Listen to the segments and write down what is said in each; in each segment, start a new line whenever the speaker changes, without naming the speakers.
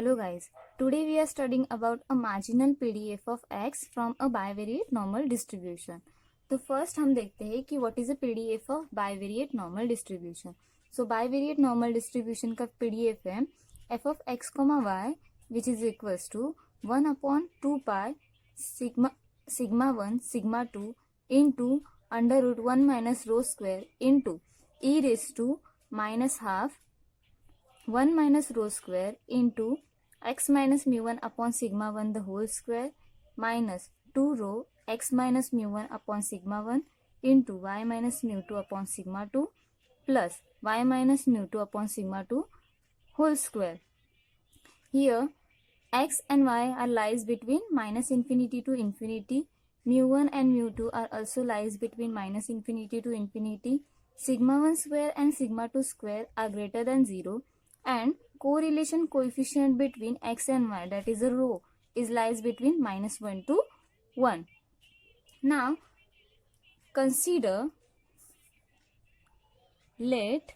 Hello guys, today we are studying about a marginal PDF of x from a bivariate normal distribution. तो first हम देखते हैं कि what is a PDF of bivariate normal distribution. So bivariate normal distribution का PDF है f of x, y which is equals to 1 upon 2 pi sigma 1 sigma 2 into under root 1 minus rho square into e raised to minus half 1 minus rho square into x minus mu 1 upon sigma 1 the whole square minus 2 rho x minus mu 1 upon sigma 1 into y minus mu 2 upon sigma 2 plus y minus mu 2 upon sigma 2 whole square. Here x and y are lies between minus infinity to infinity. Mu 1 and mu 2 are also lies between minus infinity to infinity. Sigma 1 square and sigma 2 square are greater than 0. And correlation coefficient between x and y, that is a rho, is lies between minus 1 to 1. Now consider, let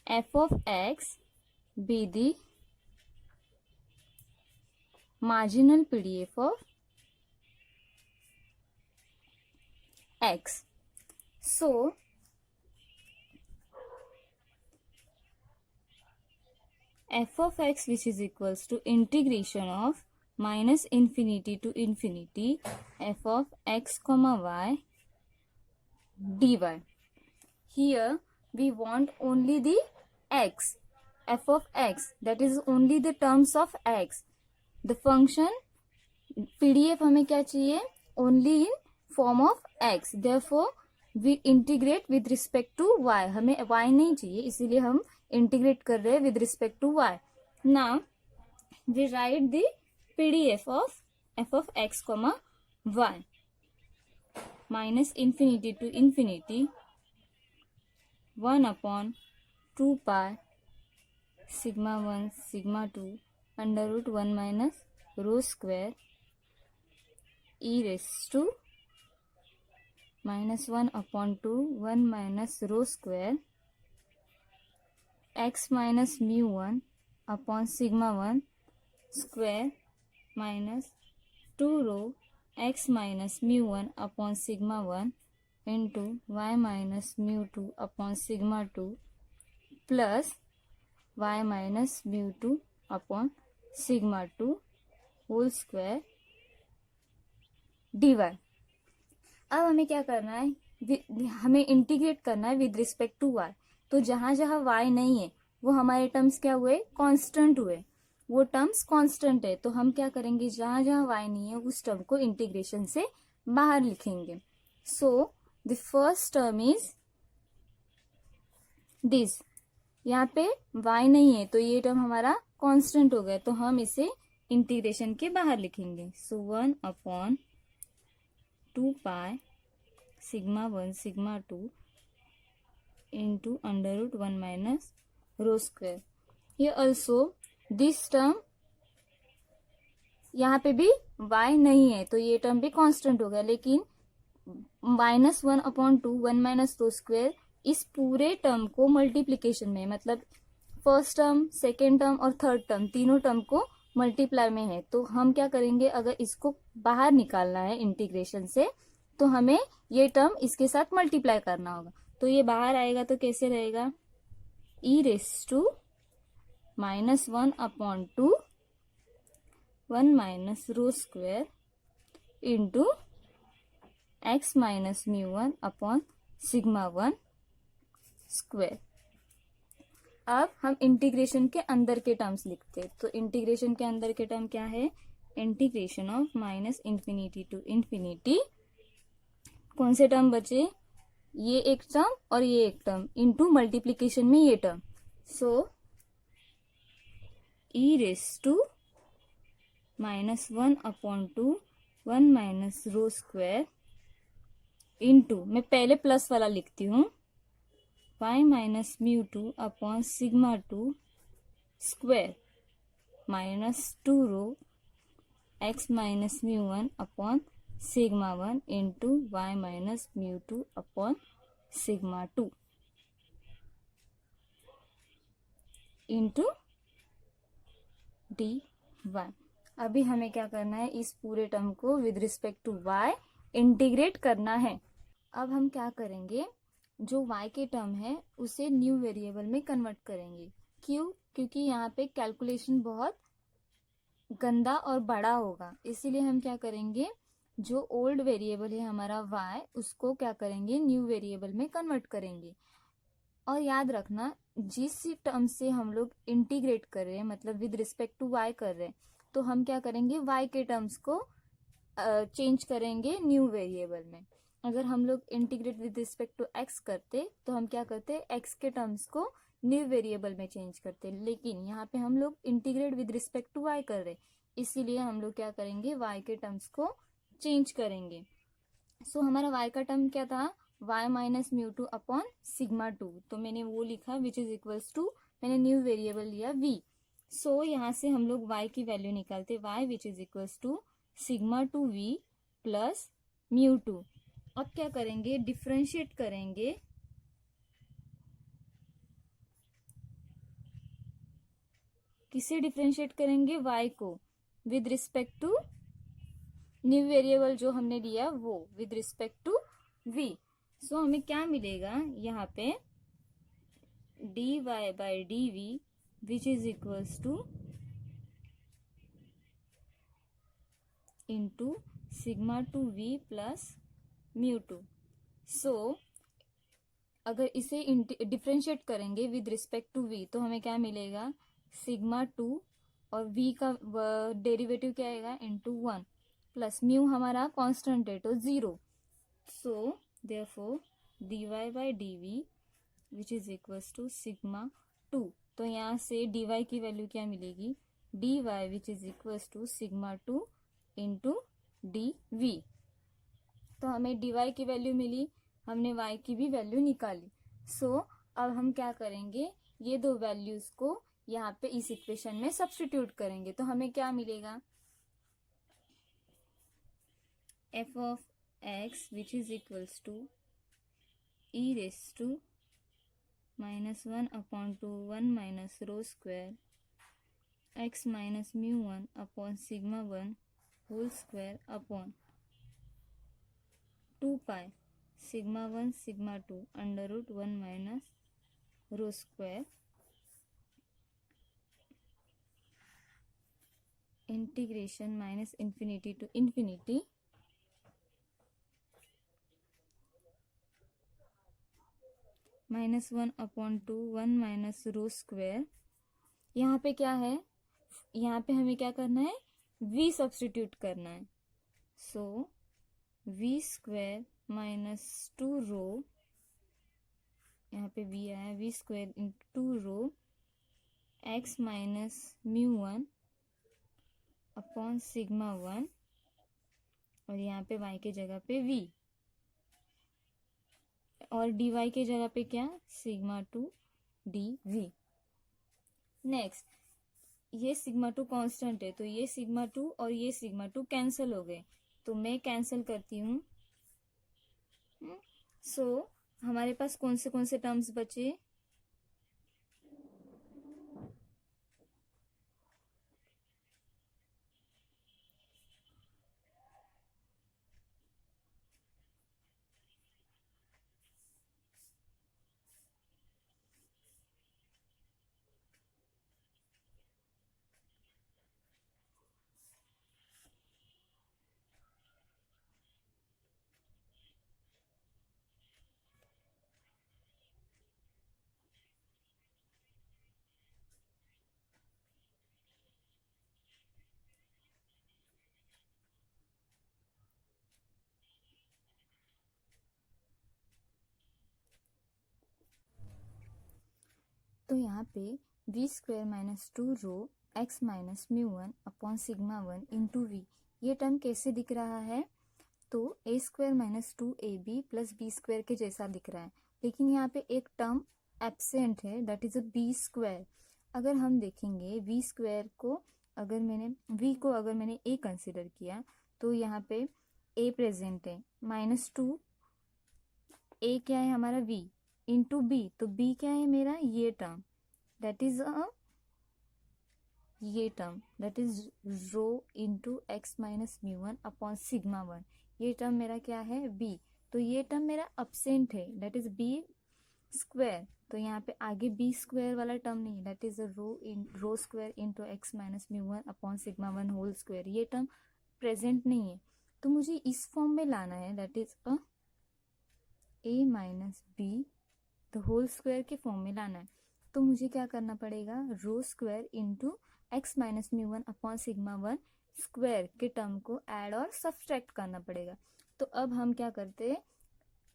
f of x be the marginal PDF of x. So f of x, which is equals to integration of minus infinity to infinity f of x comma y dy. Here we want only the x, f of x, that is only the terms of x. The function PDF हमें क्या चाहिए? Only in form of x. Therefore we integrate with respect to y. हमें y नहीं चाहिए, इसीलिए हम integrate कर रहे हैं with respect to y. Now we write the PDF of f of x comma y. Minus infinity to infinity 1 upon 2 pi sigma 1 sigma 2 under root 1 minus rho square e raised to minus 1 upon 2 1 minus rho square x minus mu 1 upon sigma 1 square minus 2 rho x minus mu 1 upon sigma 1 into y minus mu 2 upon sigma 2 plus y minus mu 2 upon sigma 2 whole square dy. अब हमें क्या करना है? हमें integrate करना है with respect to y. तो जहां जहां y नहीं है वो हमारे टर्म्स क्या हुए? कांस्टेंट हुए. वो टर्म्स कांस्टेंट है, तो हम क्या करेंगे? जहां जहां y नहीं है उस टर्म को इंटीग्रेशन से बाहर लिखेंगे. So the first term is this. यहाँ पे y नहीं है तो ये टर्म हमारा कांस्टेंट हो गया, तो हम इसे इंटीग्रेशन के बाहर लिखेंगे. सो 1 upon 2 pi sigma 1 sigma 2 into under root 1 minus rho square. Here also this term, यहाँ पे भी y नहीं है तो ये टर्म भी कांस्टेंट हो गया, लेकिन minus 1 upon 2 1 minus rho square इस पूरे टर्म को मल्टीप्लीकेशन में, मतलब फर्स्ट टर्म सेकेंड टर्म और थर्ड टर्म तीनों टर्म को मल्टीप्लाई में है, तो हम क्या करेंगे? अगर इसको बाहर निकालना है इंटीग्रेशन से तो हमें ये टर्म इसके साथ मल्टीप्लाई करना होगा. तो ये बाहर आएगा तो कैसे रहेगा? E raise to minus 1 upon 2 1 minus rho square into x minus mu 1 upon sigma 1 square. अब हम इंटीग्रेशन के अंदर के टर्म्स लिखते हैं. तो इंटीग्रेशन के अंदर के टर्म क्या है? Integration of minus infinity to infinity. कौन से टर्म बचे? ये एक टर्म और ये एक टर्म इनटू मल्टीप्लीकेशन में ये term. So E raise to minus 1 upon 2 1 minus rho square into, मैं पहले प्लस वाला लिखती हूँ, y minus mu 2 upon sigma 2 square minus 2 rho x minus mu 1 upon sigma 1 into y minus mu 2 upon sigma 2 into D Y. अभी हमें क्या करना है, इस पूरे टर्म को with respect to Y integrate करना है। अब हम क्या करेंगे, जो y के टर्म है उसे न्यू वेरिएबल में कन्वर्ट करेंगे। क्यों? क्योंकि यहाँ पे कैलकुलेशन बहुत गंदा और बड़ा होगा, इसीलिए हम क्या करेंगे, जो ओल्ड वेरिएबल है हमारा y, उसको क्या करेंगे, न्यू वेरिएबल में कन्वर्ट करेंगे। और याद रखना, जिस टर्म से हम लोग इंटीग्रेट कर रहे हैं, मतलब विद रिस्पेक्ट टू y कर रहे हैं, तो हम क्या करेंगे, y के टर्म्स को चेंज करेंगे न्यू वेरिएबल में। अगर हम लोग integrate with respect to x करते तो हम क्या करते, x के टर्म्स को न्यू वेरिएबल में चेंज करते, लेकिन यहाँ पे हम लोग integrate with respect to y कर रहे, इसीलिए हम लोग क्या करेंगे, y के टर्म्स को चेंज करेंगे। सो हमारा y का टर्म क्या था, y minus mu two upon sigma two, तो मैंने वो लिखा विच इज इक्वल्स टू, मैंने न्यू वेरिएबल लिया v। सो यहाँ से हम लोग y की वैल्यू निकालते, y which is equals to sigma two v plus mu two. अब क्या करेंगे, डिफ्रेंशिएट करेंगे, किसे डिफ्रेंशिएट करेंगे, y को with respect to new variable जो हमने लिया वो with respect to v। So हमें क्या मिलेगा यहाँ पे, dy by dv which is equals to into sigma two v plus mu two. So अगर इसे डिफ्रेंशिएट करेंगे विद रिस्पेक्ट टू v तो हमें क्या मिलेगा, सिग्मा टू और v का डेरिवेटिव क्या आएगा, इंटू 1 प्लस म्यू हमारा कांस्टेंट है तो 0। So therefore dy by dv which is equals to sigma two. तो यहाँ से dy की वैल्यू क्या मिलेगी, dy which is equals to sigma two into dv। तो हमें dy की वैल्यू मिली, हमने y की भी वैल्यू निकाली। सो अब हम क्या करेंगे, ये दो वैल्यूज को यहाँ पे इस इक्वेशन में सब्स्टिट्यूट करेंगे, तो हमें क्या मिलेगा, f of x which is equals to e raise to minus 1 upon two 1 minus rho square x minus mu 1 upon sigma 1 whole square upon 2 pi sigma 1 sigma 2 under root 1 minus rho square integration minus infinity to infinity minus 1 upon two 1 minus rho square. यहाँ पे क्या है, यहाँ पे हमें क्या करना है, v सब्स्टिट्यूट करना है। सो v स्क्वायर माइनस 2 रो, यहाँ पे v आया, v square into 2 rho x minus mu 1 upon sigma 1 और यहाँ पे y के जगह पे v और dy के जगह पे क्या, सिग्मा टू dv। नेक्स्ट, ये सिग्मा टू कांस्टेंट है तो ये सिग्मा टू और ये सिग्मा टू कैंसिल हो गए, तो मैं कैंसिल करती हूँ। सो हमारे पास कौन से टर्म्स बचे, तो यहाँ पे v square minus 2 rho x minus mu 1 upon sigma 1 into v, ये टर्म कैसे दिख रहा है, तो a square minus 2ab plus b square के जैसा दिख रहा है, लेकिन यहाँ पे एक टर्म एब्सेंट है, that is a b square. अगर हम देखेंगे v स्क्वायर को, अगर मैंने v को अगर मैंने a कंसिडर किया तो यहाँ पे a प्रेजेंट है, माइनस 2 a क्या है हमारा v इंटू b, तो b क्या है मेरा, ये टर्म, दैट इज अ ये term that is rho into x minus mu one upon sigma one, ये टर्म मेरा क्या है बी, तो ये टर्म मेरा अपसेंट है दैट इज बी स्क्वायर, तो यहाँ पे आगे बी स्क्वायर वाला टर्म नहीं, that is rho square into x minus mu one upon sigma one whole square, ये टर्म प्रेजेंट नहीं है, तो मुझे इस फॉर्म में लाना है that is a minus b the whole square के फॉर्म में लाना है। तो मुझे क्या करना पड़ेगा, rho square into x minus mu one upon sigma one square के टर्म को ऐड और सब्सट्रैक्ट करना पड़ेगा। तो अब हम क्या करते हैं,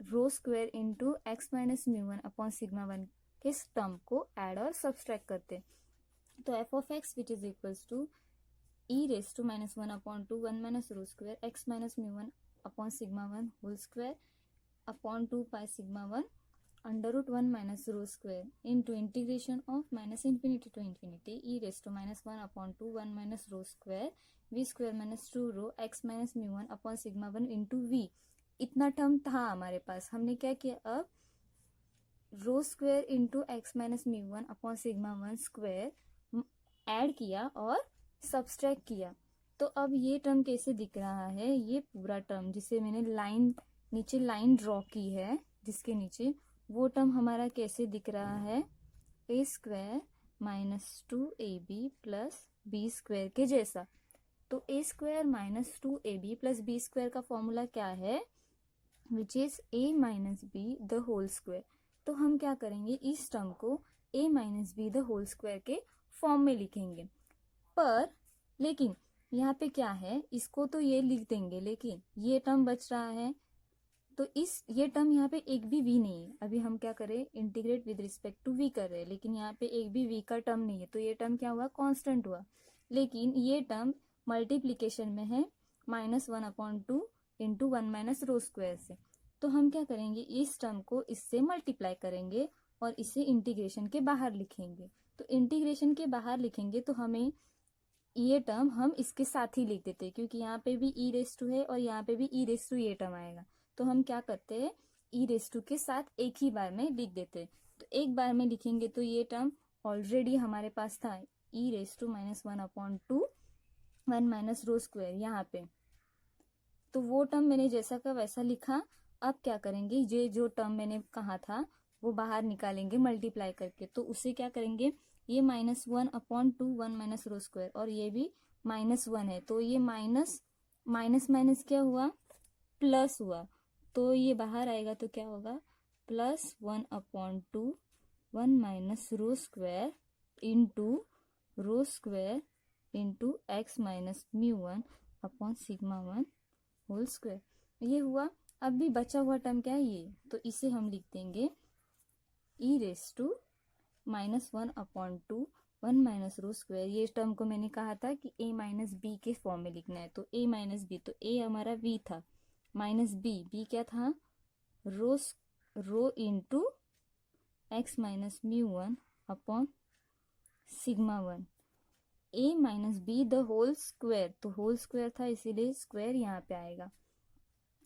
rho square into x minus mu one upon sigma one के टर्म को ऐड और सब्सट्रैक्ट करते हैं। तो f of x which is equals to E raise to minus one upon two one minus rho square x minus mu one upon sigma one whole square upon two pi sigma one under root one minus rho square into integration of minus infinity to infinity e raise to minus one upon two one minus rho square v square minus two rho x minus mu one upon sigma one into v. इतना term था हमारे पास, हमने क्या किया, अब rho square into x minus mu one upon sigma one square add किया और सब्सट्रैक्ट किया। तो अब ये टर्म कैसे दिख रहा है, ये पूरा टर्म जिसे मैंने लाइन नीचे लाइन ड्रॉ की है जिसके नीचे, वो टर्म हमारा कैसे दिख रहा है, a square minus two a b plus b square के जैसा। तो a square minus two a b plus b square का फॉर्मूला क्या है, which is a minus b the whole square. तो हम क्या करेंगे, इस टर्म को a minus b the whole square के फॉर्म में लिखेंगे, पर लेकिन यहाँ पे क्या है, इसको तो ये लिख देंगे लेकिन ये टर्म बच रहा है, तो ये टर्म यहाँ पे एक भी v नहीं है। अभी हम क्या करें, integrate with respect to v कर रहे हैं, लेकिन यहाँ पे एक भी v का टर्म नहीं है, तो ये टर्म क्या हुआ, कांस्टेंट हुआ। लेकिन ये टर्म मल्टीप्लीकेशन में है minus one upon two into one minus rho square से, तो हम क्या करेंगे, इस टर्म को इससे मल्टीप्लाई करेंगे और इसे इंटीग्रेशन के बाहर लिखेंगे। तो इंटीग्रेशन के बाहर लिखेंगे तो हमें ये टर्म हम इसके साथ ही लिख देते हैं, क्योंकि यहाँ पे भी ई रेस टू है और यहाँ पे भी ई रेस टू ये टर्म आएगा, तो हम क्या करते हैं, ई रेस टू के साथ एक ही बार में लिख देते हैं। तो एक बार में लिखेंगे तो ये टर्म ऑलरेडी हमारे पास था, e raise to minus one upon two one minus rho square यहाँ पे, तो वो टर्म मैंने जैसा का वैसा लिखा। अब क्या करेंगे, ये जो टर्म मैंने कहा था वो बाहर निकालेंगे मल्टीप्लाई करके, तो उसे क्या करेंगे, ये minus one upon two one minus rho square और ये भी माइनस वन है, तो ये माइनस माइनस माइनस क्या हुआ, प्लस हुआ, तो ये बाहर आएगा तो क्या होगा, plus one upon two one minus rho square into rho square into x minus mu one upon sigma one whole square, ये हुआ। अब भी बचा हुआ टर्म क्या है, ये, तो इसे हम लिख देंगे e raise to minus one upon two one minus rho square. ये टर्म को मैंने कहा था कि ए माइनस बी के फॉर्म में लिखना है, तो ए माइनस बी, तो ए हमारा वी था, माइनस बी, बी क्या था, rho into x minus mu one upon sigma one, a minus b the whole square, तो होल स्क्वायर था इसीलिए स्क्वायर यहाँ पे आएगा।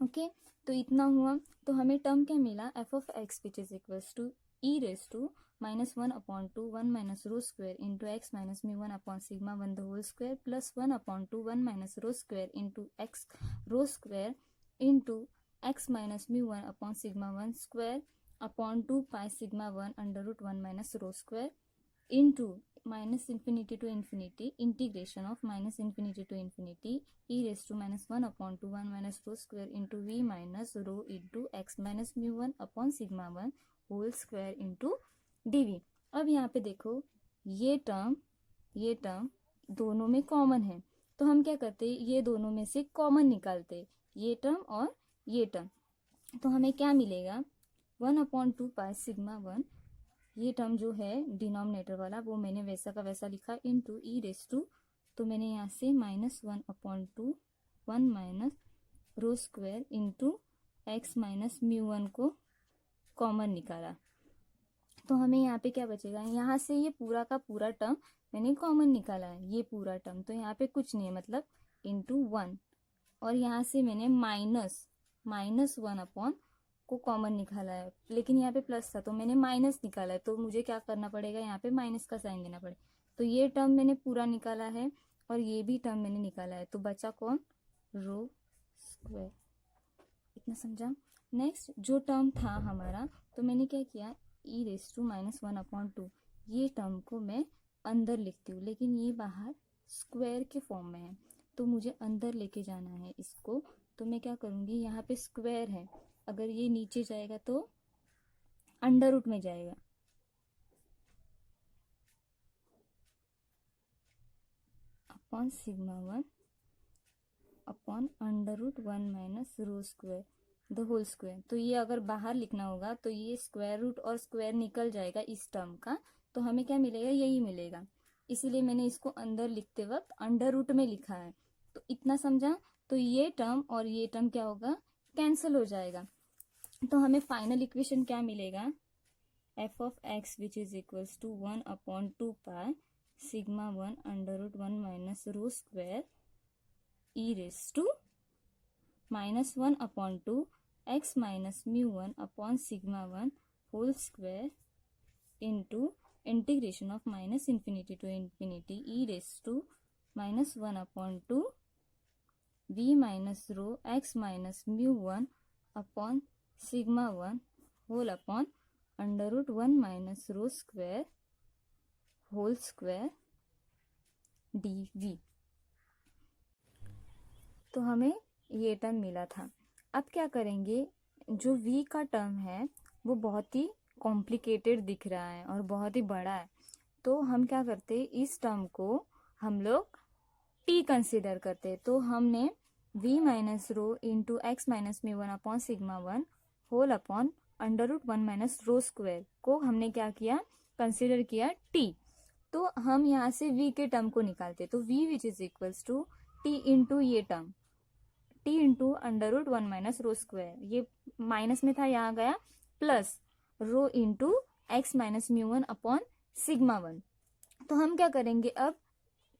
ओके, तो इतना हुआ, तो हमें टर्म क्या मिला, F of x which is equals to E raise to minus one upon two one minus rho square into x minus mu one upon sigma one the whole square plus one upon two one minus rho square into X rho square into x minus mu one upon sigma one square upon two pi sigma one under root one minus rho square into minus infinity to infinity integration of minus infinity to infinity e raise to minus one upon two one minus rho square into v minus rho into x minus mu one upon sigma one whole square into dv. अब यहाँ पे देखो, ये term दोनों में common है, तो हम क्या करते हैं, ये दोनों में से कॉमन निकालते हैं, ये टर्म और ये टर्म, तो हमें क्या मिलेगा, one upon two pi sigma one, ये टर्म जो है डिनोमिनेटर वाला वो मैंने वैसा का वैसा लिखा, इंटू ई रेस टू, तो मैंने यहाँ से minus one upon two one minus rho square into x minus mu one को कॉमन निकाला, तो हमें यहाँ पे क्या बचेगा, यहाँ से ये पूरा का पूरा टर्म मैंने कॉमन निकाला है, ये पूरा टर्म, तो यहाँ पे कुछ नहीं है, मतलब इंटू वन, और यहाँ से मैंने माइनस वन अपॉन को कॉमन निकाला है, लेकिन यहाँ पे प्लस था तो मैंने माइनस निकाला है, तो मुझे क्या करना पड़ेगा, यहाँ पे माइनस का साइन देना पड़ेगा, तो ये टर्म मैंने पूरा निकाला है और ये भी टर्म मैंने निकाला है, तो बचा कौन, रो स्क्वायर। इतना समझा। नेक्स्ट जो टर्म था हमारा, तो मैंने क्या किया, ई रेस टू माइनस 1/2, ये टर्म को मैं अंदर लिखती हूँ, लेकिन ये बाहर स्क्वायर के फॉर्म में है, तो मुझे अंदर लेके जाना है इसको। तो मैं क्या करूँगी, यहाँ पे स्क्वायर है, अगर ये नीचे जाएगा तो अंडर रूट में जाएगा, upon sigma 1 upon under root 1 minus rho square the whole square. तो ये अगर बाहर लिखना होगा तो ये स्क्वायर रूट और स्क्वायर निकल जाएगा इस टर्म का, तो हमें क्या मिलेगा, यही मिलेगा। इसीलिए मैंने इसको अंदर लिखते वक्त अंडर रूट में लिखा है। तो इतना समझा। तो ये टर्म और ये टर्म क्या होगा, कैंसिल हो जाएगा। तो हमें फाइनल इक्वेशन क्या मिलेगा, f of x which is equals to 1/2 pi sigma 1 under root 1 minus rho square e raise to -1/2 x minus mu 1 upon sigma 1 whole square into integration of minus infinity to infinity e raise to -1/2 v minus rho x minus mu 1 upon sigma 1 whole upon under root 1 minus rho square whole square dv। तो हमें ये term मिला था। अब क्या करेंगे, जो v का टर्म है वो बहुत ही कॉम्प्लिकेटेड दिख रहा है और बहुत ही बड़ा है, तो हम क्या करते हैं, इस टर्म को हम लोग t कंसिडर करते हैं। तो हमने v minus rho into x minus mu 1 upon sigma 1 whole upon under root 1 minus rho square को हमने क्या किया, कंसिडर किया t। तो हम यहाँ से v के टर्म को निकालते, तो v which is equals to t into ये term t into under root 1 minus rho square, ये माइनस में था यहाँ गया, plus rho into x minus mu 1 upon sigma 1। तो हम क्या करेंगे, अब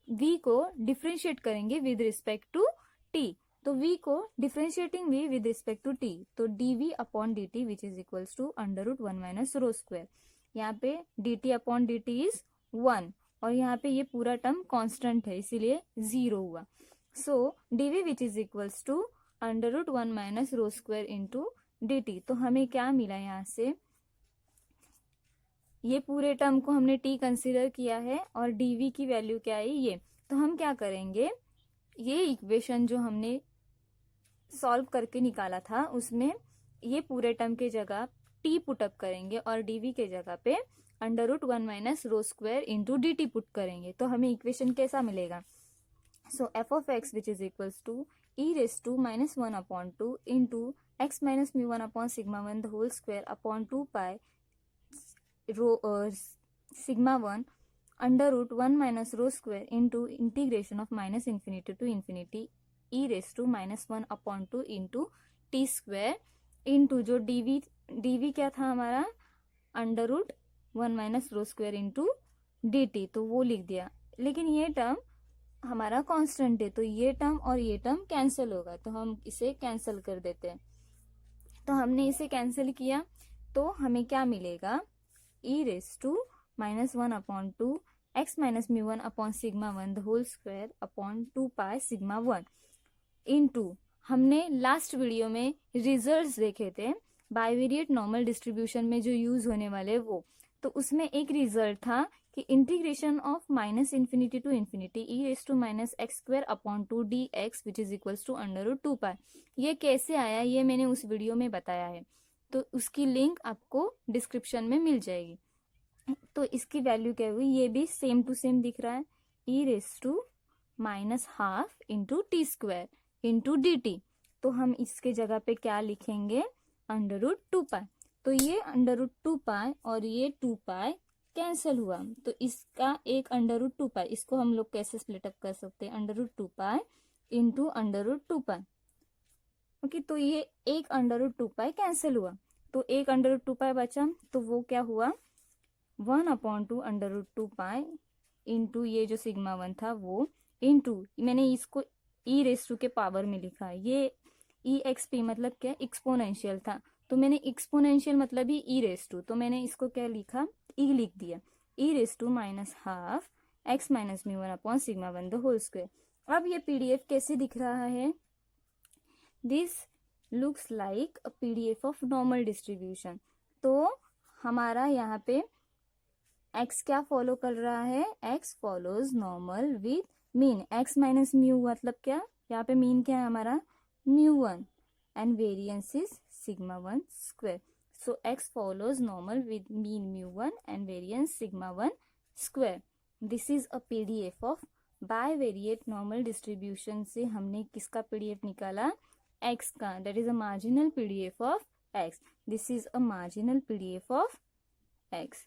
v को डिफ्रेंशिएट करेंगे विद रिस्पेक्ट टू t। तो v को differentiating v with respect to t, तो dv upon dt which is equals to under root 1 minus rho square. यहाँ पे dt अपॉन dt इज 1 और यहाँ पे ये पूरा टर्म कांस्टेंट है, इसीलिए 0 हुआ। So dv which is equals to under root 1 minus rho square into dt। तो हमें क्या मिला, यहाँ से ये पूरे टर्म को हमने t कंसिडर किया है और dv की वैल्यू क्या है ये। तो हम क्या करेंगे, ये इक्वेशन जो हमने सॉल्व करके निकाला था उसमें ये पूरे टर्म के जगह t पुटअप करेंगे और dv के जगह पे under root 1 minus rho square into dt put करेंगे। तो हमें इक्वेशन कैसा मिलेगा, so f of x which is equals to E raise to -1/2 into x minus mu 1 upon sigma 1 the whole square upon 2 pi rho sigma 1 under root 1 minus rho square into integration of minus infinity to infinity e raise to -1/2 into t square into जो dv क्या था हमारा, under root 1 minus rho square into dt, तो वो लिख दिया। लेकिन ये टर्म हमारा कांस्टेंट है, तो ये टर्म और ये टर्म कैंसिल होगा, तो हम इसे कैंसिल कर देते हैं। तो हमने इसे कैंसिल किया, तो हमें क्या मिलेगा, e raise to -1/2 x minus mu 1 upon sigma 1 the whole square upon 2 pi sigma 1 into हमने लास्ट वीडियो में रिजल्ट्स देखे थे बाइवेरिएट नॉर्मल डिस्ट्रीब्यूशन में जो यूज होने वाले वो, तो उसमें एक रिजल्ट था कि integration of minus infinity to infinity e raise to minus x square upon 2 d x which is equals to under root 2 pi. ये कैसे आया ये मैंने उस वीडियो में बताया है, तो उसकी लिंक आपको डिस्क्रिप्शन में मिल जाएगी। तो इसकी वैल्यू क्या हुई, ये भी सेम टू सेम दिख रहा है, e raise to -12 into t square into d t. तो हम इसके जगह पे क्या लिखेंगे, अंडर रूट 2 पाई। तो ये अंडर रूट 2 पाई और ये 2 पाई कैंसिल हुआ, तो इसका एक अंडर रूट 2 पाई, इसको हम लोग कैसे स्प्लिट अप कर सकते हैं, under root 2 pi into under root 2 pi. Okay, तो ये एक अंडर रूट 2 पाई कैंसिल हुआ, तो एक अंडर रूट 2 पाई बचा, तो वो क्या हुआ 1/2 अंडर रूट 2 पाई इंटू ये जो सिग्मा 1 था वो इंटू मैंने इसको ई रेस टू के पावर में लिखा है, ये ई एक्स पी मतलब क्या एक्सपोनेंशियल था, तो मैंने एक्सपोनेंशियल मतलब ही ई रेस टू, तो मैंने इसको क्या लिखा, ई लिख दिया, e raise to -12 x minus mu one upon sigma one the whole square. अब ये पीडीएफ कैसे दिख रहा है? This looks like a PDF of normal distribution. तो हमारा यहाँ पे x क्या फॉलो कर रहा है? x follows normal with mean. x minus mu मतलब क्या? यहाँ पे मीन क्या है हमारा? Mu one and variance is sigma one square. So x follows normal with mean mu one and variance sigma one square. This is a PDF of bivariate normal distribution से हमने किसका पीडीएफ निकाला? x का। That is a marginal PDF of x। This is a marginal PDF of x।